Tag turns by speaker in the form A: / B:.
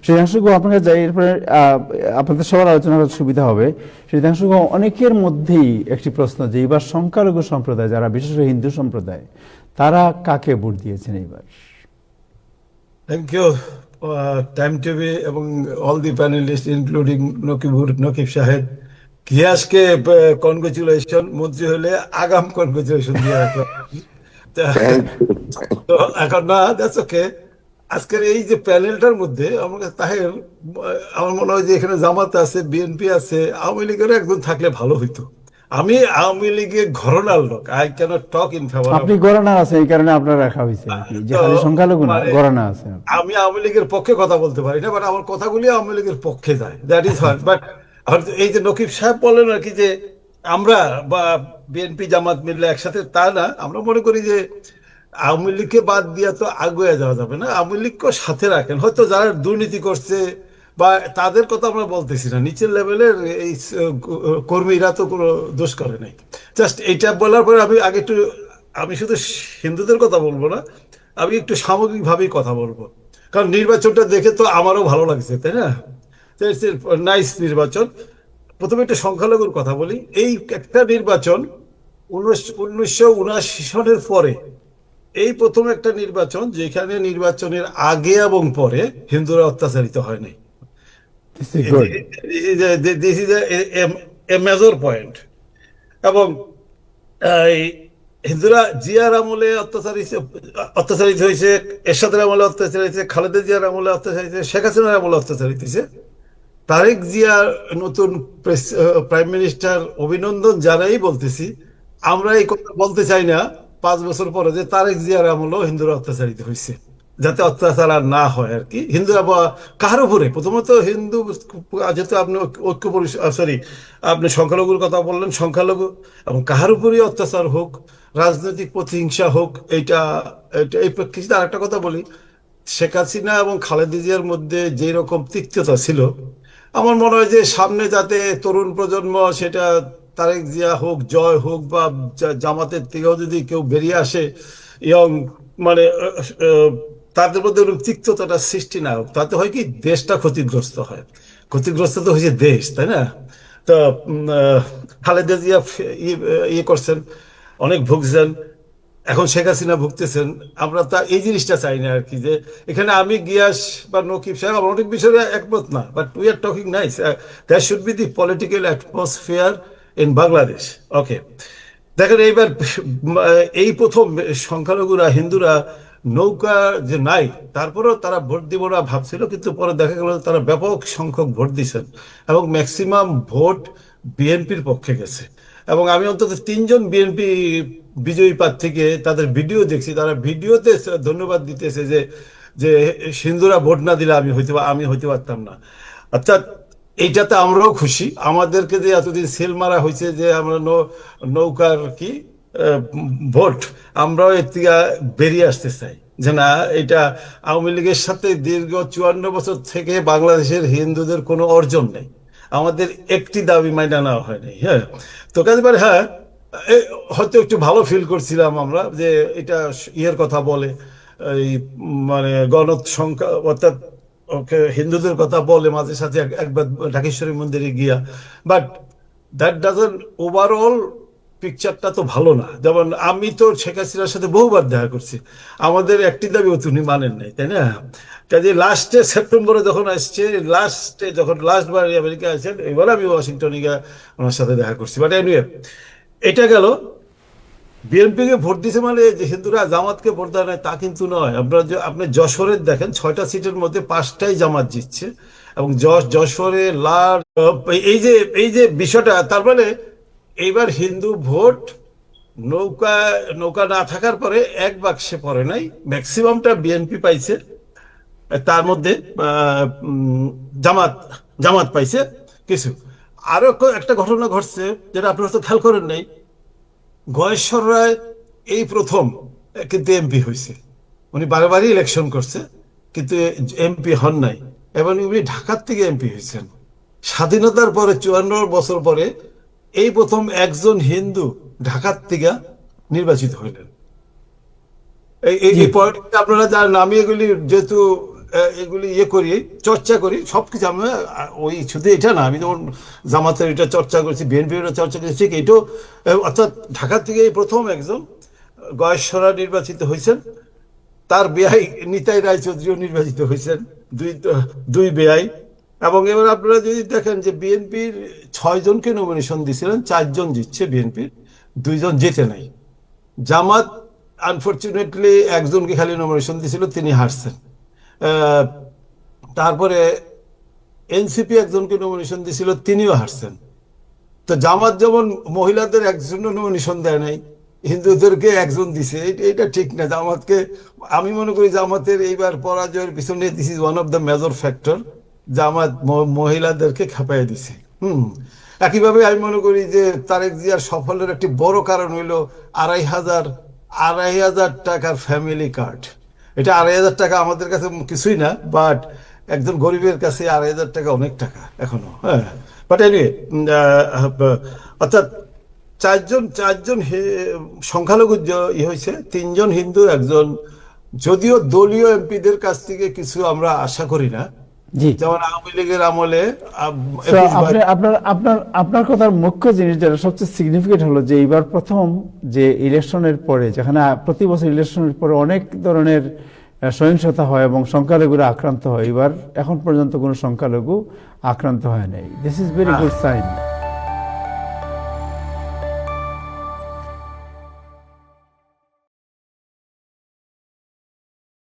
A: শ্রীধাংশু আপনাকে যাই, এরপরে আপনাদের সবার আলোচনা করার সুবিধা হবে। শ্রীধাংশু, অনেকের মধ্যেই একটি প্রশ্ন যে এবার সংখ্যালঘু সম্প্রদায় যারা, বিশেষ করে হিন্দু সম্প্রদায়, তারা কাকে ভোট দিয়েছেন এইবার?
B: থ্যাংক ইউ টাইম টিভি এবং all the panelist including Nakib Saheb. গিয়াসকে কনগ্রেচুলেশন, মন্ত্রী হলে আগাম কনগ্রেচুলেশন দিয়ে রাখলাম।
C: Thank you.
B: তো এখন না, দ্যাটস ওকে। আজকের এই যে প্যানেলটার মধ্যে আমার কাছে তাহের, আমার মনে হয় যে এখানে জামাত আছে, বিএনপি আছে, আওয়ামী লীগেরও একজন থাকলে ভালো হইতো। আমি আওয়ামী লীগের ঘরনার লোক, I can't talk in favour of.
A: আপনি গণনা আছে, এই কারণে আপনার রাখা হয়েছে আর কি, যে
B: তো
A: খালি সংখ্যালঘু না,
B: মানে
A: গণনা আছে।
B: আমি আওয়ামী লীগের পক্ষে কথা বলতে পারি না, বাট আমার কথাগুলি আওয়ামী লীগের পক্ষে যায়, দ্যাট ইজ হোয়াট। বাট এই যে নকিব সাহেব বললেন আর কি যে আমরা বা বিএনপি জামাত মিললে একসাথে, তা না। আমরা মনে করি যে আওয়ামী লীগকে বাদ দিয়ে তো আগুয়ে যাওয়া যাবে না, আওয়ামী লীগকে সাথে রাখেন। হয়তো যারা দুর্নীতি করছে বা তাদের কথা আমরা বলতেছি না, নিচের লেভেলের এই কর্মীরা তো কোনো দোষ করে নাই। জাস্ট এইটা বলার পরে আমি আগে একটু, আমি শুধু হিন্দুদের কথা বলবো না, আমি একটু সামগ্রিকভাবেই কথা বলবো। কারণ নির্বাচনটা দেখে তো আমারও ভালো লাগছে, তাই না? নাইস নির্বাচন। প্রথমে একটা সংখ্যালঘুর কথা বলি। এই একটা নির্বাচন 1979 সনের পরে এই প্রথম একটা নির্বাচন যেখানে নির্বাচনের আগে এবং পরে হিন্দুরা অত্যাচারিত হয় নাই।
A: This is good.
B: This is a major point. এবং এই হিন্দুরা জিয়ার আমলে অত্যাচারিত হয়েছে, এরশাদের আমলে অত্যাচারিত হয়েছে, খালেদা জিয়ার আমলে অত্যাচারিত হয়েছে, শেখ হাসিনার আমলে অত্যাচারিত হয়েছে। তারেক জিয়া নতুন প্রাইম মিনিস্টার, অভিনন্দন জানাই বলতেছি। আমরা এই কথা বলতে চাই না 5 বছর পরে যে তারেক জিয়ার আমলেও হিন্দুরা অত্যাচারিত হয়েছে, যাতে অত্যাচার আর না হয় আর কি। হিন্দুরা বা কার উপরে, প্রথমত হিন্দু, যেহেতু আপনি ঐক্য সরি, আপনি সংখ্যালঘুর কথা বললেন, সংখ্যালঘু এবং কাহার উপরই অত্যাচার হোক, রাজনৈতিক প্রতিহিংসা হোক, এই প্রেক্ষিতে আরেকটা কথা বলি। শেখ হাসিনা এবং খালেদা জিয়ার মধ্যে যে রকম তিক্ততা ছিল, আমার মনে হয় যে সামনে যাতে তরুণ প্রজন্ম, সেটা তারেক জিয়া হোক, জয় হোক, বা জামাতের থেকেও যদি কেউ বেরিয়ে আসে ইয়ং, মানে তাদের মধ্যে ওরকম তিক্ততাটা সৃষ্টি না হোক, তাতে হয় কি দেশটা ক্ষতিগ্রস্ত হয়। ক্ষতিগ্রস্ত তো হয়েছে দেশ, তাই না? তো খালেদা জিয়া ইয়ে করছেন, অনেক ভুগছেন, এখন শেখ হাসিনা ভুগতেছেন। আমরা তা এই জিনিসটা চাই না আর কি, যে এখানে আমি গিয়াস বা নকিব সাহেব আমরা অনেক বিষয়ে একমত না, but we are talking nice, that should be the political atmosphere in Bangladesh. Okay, দেখেন এইবার এই প্রথম সংখ্যালঘুরা, হিন্দুরা নৌকা যে নাই, তারপরেও তারা ভোট দিব না ভাবছিল, কিন্তু পরে দেখা গেল তারা ব্যাপক সংখ্যক ভোট দিচ্ছেন এবং ম্যাক্সিমাম ভোট বিএনপির পক্ষে গেছে। এবং আমি অন্তত 3জন বিএনপি বিজয়ী প্রার্থীকে তাদের ভিডিও দেখছি, তারা ভিডিওতে ধন্যবাদ দিতেছে যে যে হিন্দুরা ভোট না দিলে আমি হইতে পারতাম না। অর্থাৎ এইটাতে আমরাও খুশি। আমাদেরকে যে এতদিন সেল মারা হয়েছে যে আমরা নৌকার কি ভোট, আমরাও এর থেকে বেরিয়ে আসতে চাই, যে না, এটা আওয়ামী লীগের সাথে দীর্ঘ 54 বছর থেকে বাংলাদেশের হিন্দুদের কোনো অর্জন নেই, আমাদের একটি দাবি মাইনা নেওয়া হয়নি। হ্যাঁ, তো কাজে পারে, হ্যাঁ, হয়তো একটু ভালো ফিল করছিলাম আমরা যে এটা ইয়ের কথা বলে, এই মানে গণসংখ্যা, অর্থাৎ ওকে হিন্দুদের কথা বলে মাঝে সাথে একবার ঢাকেশ্বরী মন্দিরে গিয়া। বাট দ্যাট ডাজন্ট, ওভারঅল পিকচারটা তো ভালো না। যেমন আমি তো শেখ হাসিনার সাথে বহুবার দেখা করছি, আমাদের একটি দাবি তিনি মানেন নাই, তাই না? কাজে লাস্টে সেপ্টেম্বরে যখন আসছে, লাস্টবার আমেরিকা আসছেন, এবার আমি ওয়াশিংটনে গিয়ে ওনার সাথে দেখা করছি। বাট এনিওয়ে, এটা গেল। বিএনপি কে ভোট দিছে মানে যে হিন্দুরা জামাতকে ভোট দেয় না তা কিন্তু নয়। আপনি যশোরের দেখেন, 6টা সিটের মধ্যে 5টাই জামাত জিতছে। এবং যশোরে লাল, এই যে বিষয়টা, তার মানে এইবার হিন্দু ভোট নৌকা নৌকা না থাকার পরে এক বাক্সে পড়ে নাই, ম্যাক্সিমামটা বিএনপি পাইছে। তার মধ্যে জামাত জামাত পাইছে কিছু। আরো একটা ঘটনা ঘটছে যেটা আপনারা তো খেয়াল করেন নাই। গয়েশ্বর রায় এই প্রথম কিন্তু এমপি হয়েছে। উনি বারবারই ইলেকশন করছে কিন্তু এমপি হন নাই, এবং উনি ঢাকার থেকে এমপি হয়েছেন। স্বাধীনতার পরে 54 বছর পরে এই প্রথম একজন হিন্দু ঢাকার থেকে নির্বাচিত হইলেন। এই পয়েন্ট আপনারা যার নামে এগুলি যেহেতু এগুলি ইয়ে করি, চর্চা করি সবকিছু। আমি ওই শুধু এটা না, আমি যেমন জামাতের এটা চর্চা করেছি, বিএনপির এটা চর্চা করেছি, ঠিক এটাও। অর্থাৎ ঢাকা থেকে এই প্রথম একজন গয়েশ্বরা নির্বাচিত হয়েছেন, তার বেয়াই নিতাই রায়চৌধুরীও নির্বাচিত হয়েছেন, দুই দুই বেয়াই। এবং এবার আপনারা যদি দেখেন যে বিএনপির 6 জনকে নমিনেশন দিয়েছিলেন, 4 জন জিতছে বিএনপির, 2 জন জেতে নাই। জামাত আনফরচুনেটলি একজনকে খালি নমিনেশন দিয়েছিল, তিনি হারছেন। তারপরে এনসিপি একজনকে নমিনেশন দিয়েছিল, তিনিও হারছেন। তো জামাত যেমন মহিলাদের একজনও নমিনেশন দেয় নাই, হিন্দুদেরকে একজন দিছে, এটা ঠিক না। জামাতকে আমি মনে করি জামাতের এইবার পরাজয়ের পিছনে this is one of the major factor. Jamaat মহিলাদেরকে খেপাই দিছে। একইভাবে আমি মনে করি যে তারেক জিয়ার সফলের একটি বড় কারণ হইল 2,500 টাকার ফ্যামিলি কার্ড। এটা 2,500 টাকা আমাদের কাছে কিছুই না, বাট একজন গরিবের কাছে 2,500 টাকা অনেক টাকা এখনো। হ্যাঁ, বাট এনিওয়ে, অর্থাৎ চারজন সংখ্যালঘু হয়েছে, 3 জন হিন্দু, একজন, যদিও দলীয় এমপিদের কাছ থেকে কিছু আমরা আশা করি না,
A: জি।
B: যেমন আওয়ামী লীগের আমলে
A: So, আপনার কথার মুখ্য জিনিস যেটা সবচেয়ে সিগনিফিকেন্ট হলো যে এইবার প্রথম যে ইলেকশনের পরে, যেখানে প্রতি বছর ইলেকশনের পরে অনেক ধরনের সহিংসতা হয় এবং সংখ্যালঘুরা আক্রান্ত হয়, এবার এখন পর্যন্ত কোনো সংখ্যালঘু আক্রান্ত হয় নাই। This is very good sign.